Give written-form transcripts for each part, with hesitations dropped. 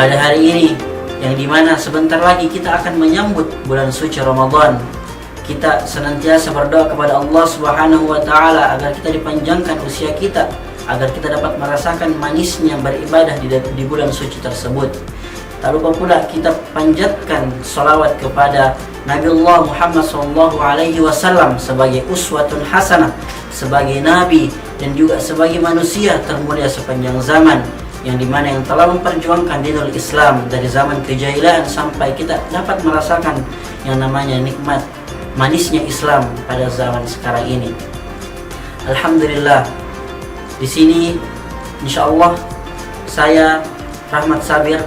pada hari ini, yang dimana sebentar lagi kita akan menyambut bulan suci Ramadan. Kita senantiasa berdoa kepada Allah Subhanahu wa Ta'ala agar kita dipanjangkan usia kita, agar kita dapat merasakan manisnya beribadah di bulan suci tersebut. Tak lupa pula kita panjatkan salawat kepada Nabi Allah Muhammad SAW sebagai uswatun hasanah, sebagai nabi dan juga sebagai manusia termulia sepanjang zaman, yang dimana yang telah memperjuangkan dinul Islam dari zaman kejahilan sampai kita dapat merasakan yang namanya nikmat manisnya Islam pada zaman sekarang ini. Alhamdulillah, di sini insyaallah saya Rahmat Sabir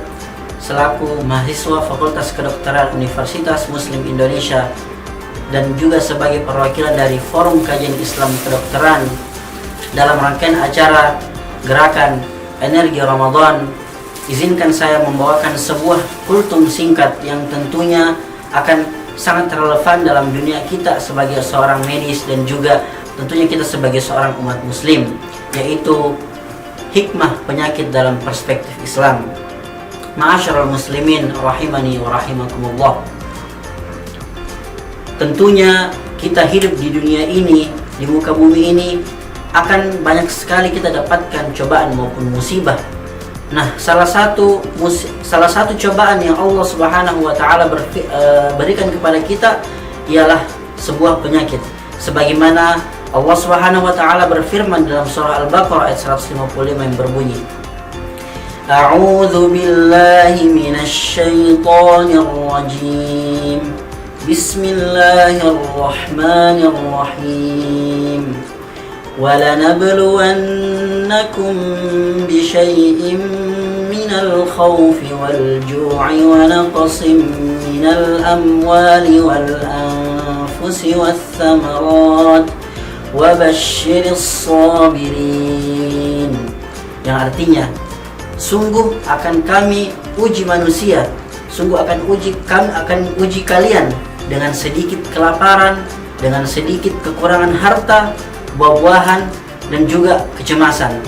selaku mahasiswa Fakultas Kedokteran Universitas Muslim Indonesia dan juga sebagai perwakilan dari Forum Kajian Islam Kedokteran dalam rangkaian acara Gerakan Energi Ramadan, izinkan saya membawakan sebuah kultum singkat yang tentunya akan sangat relevan dalam dunia kita sebagai seorang medis dan juga tentunya kita sebagai seorang umat muslim, yaitu hikmah penyakit dalam perspektif Islam. Ma'asyiral muslimin rahimani wa rahimakumullah. Tentunya kita hidup di dunia ini, di muka bumi ini, akan banyak sekali kita dapatkan cobaan maupun musibah. Nah, salah satu cobaan yang Allah Subhanahu wa Ta'ala berikan kepada kita ialah sebuah penyakit. Sebagaimana Allah Subhanahu wa Ta'ala berfirman dalam surah Al-Baqarah ayat 155 yang berbunyi, A'udzu billahi minasy syaithanir rajim. Bismillahirrahmanirrahim. وَلَنَبْلُوَنَّكُمْ بِشَيْءٍ مِّنَ الْخَوْفِ وَالْجُوعِ وَنَقْصٍ مِّنَ الْأَمْوَالِ وَالْأَنفُسِ وَالثَّمَرَاتِ وَبَشِّرِ الصَّابِرِينَ. Yang artinya, sungguh akan kami uji manusia, sungguh akan uji kalian dengan sedikit kelaparan, dengan sedikit kekurangan harta, buah-buahan dan juga kecemasan.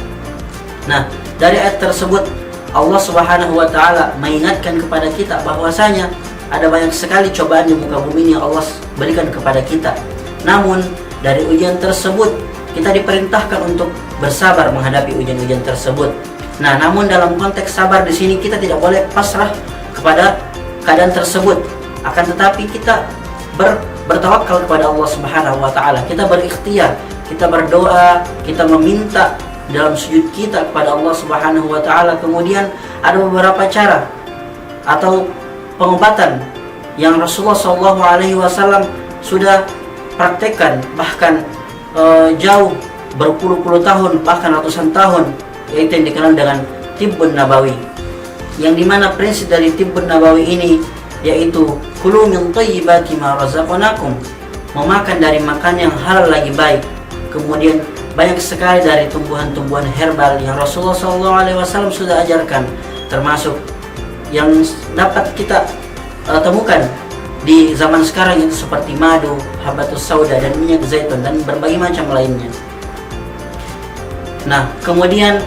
Nah, dari ayat tersebut Allah Subhanahu wa Ta'ala mengingatkan kepada kita bahwasanya ada banyak sekali cobaan di muka bumi yang Allah berikan kepada kita. Namun dari ujian tersebut kita diperintahkan untuk bersabar menghadapi ujian-ujian tersebut. Nah, namun dalam konteks sabar di sini kita tidak boleh pasrah kepada keadaan tersebut. Akan tetapi kita bertawakal kepada Allah Subhanahu wa Ta'ala. Kita berikhtiar, kita berdoa, kita meminta dalam sujud kita kepada Allah Subhanahu wa Ta'ala. Kemudian ada beberapa cara atau pengobatan yang Rasulullah SAW sudah praktekkan, bahkan jauh berpuluh-puluh tahun, bahkan ratusan tahun, yaitu yang dikenal dengan Tibbun Nabawi, yang dimana prinsip dari Tibbun Nabawi ini yaitu kulu min thayyibati ma razaqnakum, memakan dari makan yang halal lagi baik. Kemudian banyak sekali dari tumbuhan-tumbuhan herbal yang Rasulullah SAW sudah ajarkan, termasuk yang dapat kita temukan di zaman sekarang itu seperti madu, habatus sauda dan minyak zaitun dan berbagai macam lainnya. Nah, kemudian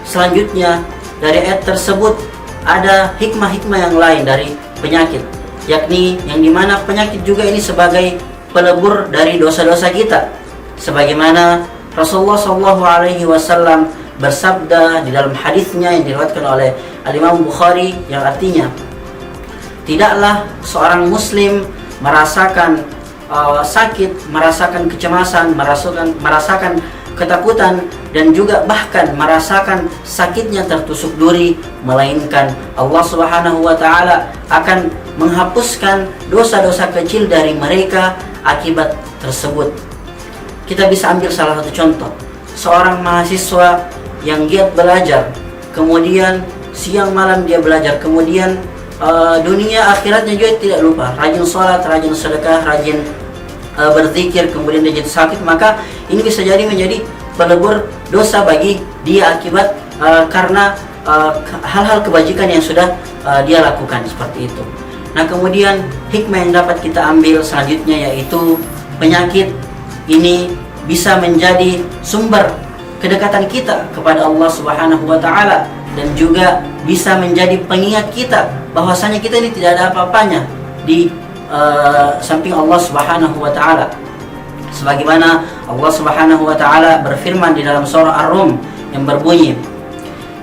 selanjutnya dari ayat tersebut ada hikmah-hikmah yang lain dari penyakit, yakni yang dimana penyakit juga ini sebagai pelebur dari dosa-dosa kita. Sebagaimana Rasulullah SAW bersabda di dalam hadisnya yang diriwayatkan oleh Al-Imam Bukhari, yang artinya tidaklah seorang muslim merasakan sakit, merasakan kecemasan, merasakan ketakutan dan juga bahkan merasakan sakitnya tertusuk duri, melainkan Allah Subhanahu wa Ta'ala akan menghapuskan dosa-dosa kecil dari mereka akibat tersebut. Kita bisa ambil salah satu contoh, seorang mahasiswa yang giat belajar, kemudian siang malam dia belajar, kemudian dunia akhiratnya juga tidak lupa, rajin sholat, rajin sedekah, rajin berzikir, kemudian dia jadi sakit, maka ini bisa jadi menjadi pelebur dosa bagi dia akibat karena hal-hal kebajikan yang sudah dia lakukan seperti itu. Nah, kemudian hikmah yang dapat kita ambil selanjutnya yaitu penyakit ini bisa menjadi sumber kedekatan kita kepada Allah Subhanahu wa Ta'ala, dan juga bisa menjadi pengingat kita bahwasanya kita ini tidak ada apa-apanya di samping Allah Subhanahu wa taala. Sebagaimana Allah Subhanahu wa taala berfirman di dalam surah Ar-Rum yang berbunyi,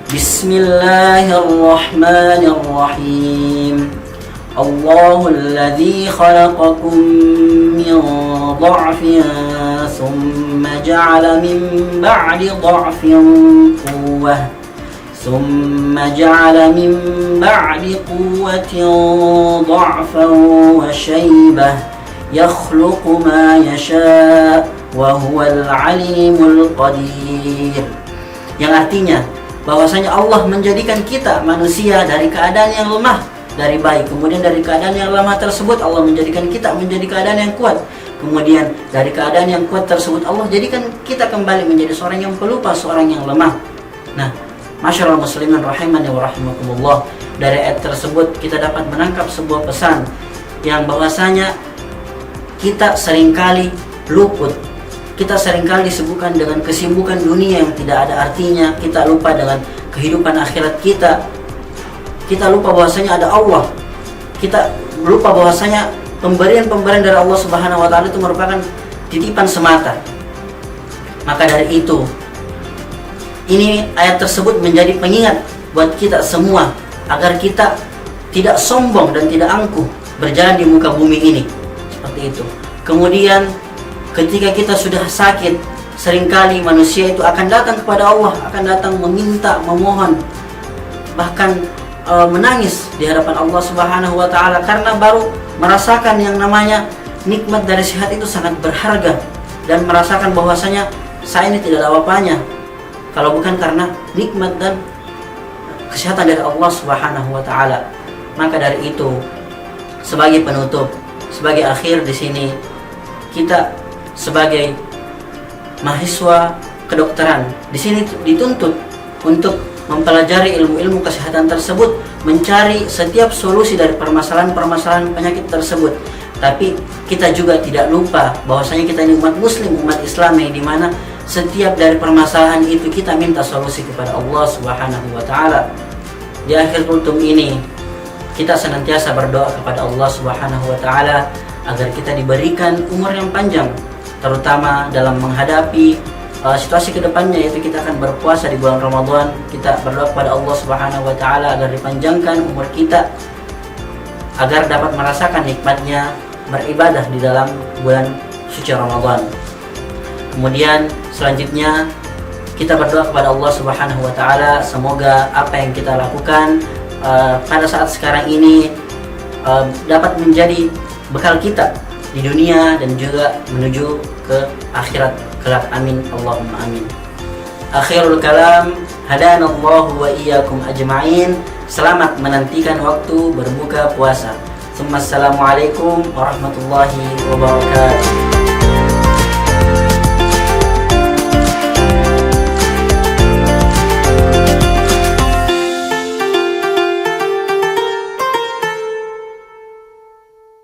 Bismillahirrahmanirrahim. Allahul ladzi khalaqakum min dha'fin thumma ja'ala min ba'di dha'fin quwwah thumma ja'ala min ba'di quwwatin dha'fan wa shaybah yakhluqu ma yasha' wa huwal 'alimul qadir. Yang artinya bahwasanya Allah menjadikan kita manusia dari keadaan yang lemah, dari bayi. Kemudian dari keadaan yang lemah tersebut Allah menjadikan kita menjadi keadaan yang kuat. Kemudian dari keadaan yang kuat tersebut Allah jadikan kita kembali menjadi seorang yang pelupa, seorang yang lemah. Nah, masyaallah muslimin rahimani wa rahimakumullah, dari ayat tersebut kita dapat menangkap sebuah pesan yang bahwasanya kita seringkali luput. Kita seringkali disibukkan dengan kesibukan dunia yang tidak ada artinya. Kita lupa dengan kehidupan akhirat kita. Kita lupa bahwasanya ada Allah. Kita lupa bahwasanya pemberian-pemberian dari Allah Subhanahu wa taala itu merupakan titipan semata. Maka dari itu, ini ayat tersebut menjadi pengingat buat kita semua agar kita tidak sombong dan tidak angkuh berjalan di muka bumi ini. Seperti itu. Kemudian ketika kita sudah sakit, seringkali manusia itu akan datang kepada Allah, akan datang meminta, memohon, bahkan menangis di hadapan Allah Subhanahu wa taala karena baru merasakan yang namanya nikmat dari sehat itu sangat berharga, dan merasakan bahwasanya saya ini tidak ada apa-apanya kalau bukan karena nikmat dan kesehatan dari Allah Subhanahu wa taala. Maka dari itu, sebagai penutup, sebagai akhir di sini, kita sebagai mahasiswa kedokteran di sini dituntut untuk mempelajari ilmu-ilmu kesehatan tersebut, mencari setiap solusi dari permasalahan-permasalahan penyakit tersebut. Tapi kita juga tidak lupa bahwasanya kita ini umat muslim, umat Islam yang dimana setiap dari permasalahan itu kita minta solusi kepada Allah Subhanahu wa taala. Di akhir kultum ini kita senantiasa berdoa kepada Allah Subhanahu wa taala agar kita diberikan umur yang panjang, terutama dalam menghadapi situasi kedepannya, yaitu kita akan berpuasa di bulan Ramadan. Kita berdoa kepada Allah Subhanahu wa taala agar dipanjangkan umur kita, agar dapat merasakan nikmatnya beribadah di dalam bulan suci Ramadan. Kemudian selanjutnya kita berdoa kepada Allah Subhanahu wa taala semoga apa yang kita lakukan pada saat sekarang ini dapat menjadi bekal kita di dunia dan juga menuju ke akhirat kelak. Amin Allahumma amin. Akhirul kalam, hadanallahu wa iyyakum ajma'in. Selamat menantikan waktu berbuka puasa. Assalamualaikum warahmatullahi wabarakatuh.